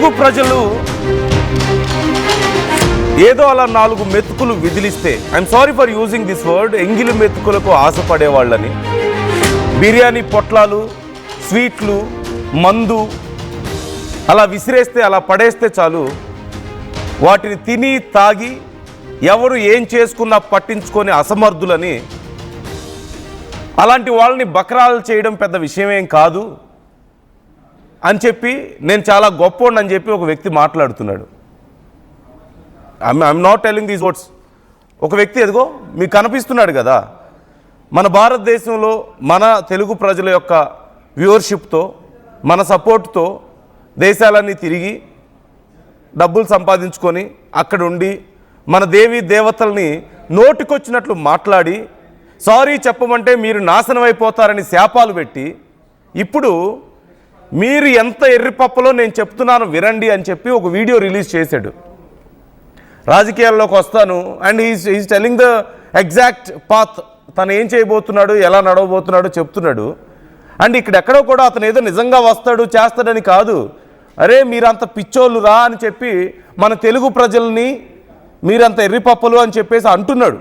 తెలుగు ప్రజలు ఏదో అలా 4 మెతుకులు విదిలిస్తే, I'm sorry for using this word, ఎంగిలి మెతుకులకు ఆశపడే వాళ్ళని, బిర్యానీ పొట్లాలు, స్వీట్లు, మందు అలా విసిరేస్తే, అలా పడేస్తే చాలు, వాటిని తిని తాగి ఎవరు ఏం చేసుకున్నా పట్టించుకొని అసమర్థులని, అలాంటి వాళ్ళని బకరాలు చేయడం పెద్ద విషయమేం కాదు అని చెప్పి, నేను చాలా గొప్పోడిని అని చెప్పి ఒక వ్యక్తి మాట్లాడుతున్నాడు. I'm not telling these words. ఒక వ్యక్తి ఎదుగో మీకు కనిపిస్తున్నాడు కదా, మన భారతదేశంలో మన తెలుగు ప్రజల యొక్క వ్యూవర్షిప్తో, మన సపోర్ట్తో దేశాలన్నీ తిరిగి డబ్బులు సంపాదించుకొని అక్కడ ఉండి మన దేవీ దేవతల్ని నోటికొచ్చినట్లు మాట్లాడి సారీ చెప్పమంటే మీరు నాశనం అయిపోతారని శాపాలు పెట్టి, ఇప్పుడు మీరు ఎంత ఎర్రిపప్పలో నేను చెప్తున్నాను వినండి అని చెప్పి ఒక వీడియో రిలీజ్ చేశాడు. రాజకీయాల్లోకి వస్తాను and is telling the exact path, తను ఏం చేయబోతున్నాడు, ఎలా నడవబోతున్నాడో చెప్తున్నాడు. అండ్ ఇక్కడెక్కడో కూడా అతను ఏదో నిజంగా వస్తాడు చేస్తాడని కాదు, అరే మీరంత పిచ్చోళ్ళు రా అని చెప్పి మన తెలుగు ప్రజల్ని మీరంత ఎర్రిపప్పలు అని చెప్పేసి అంటున్నాడు.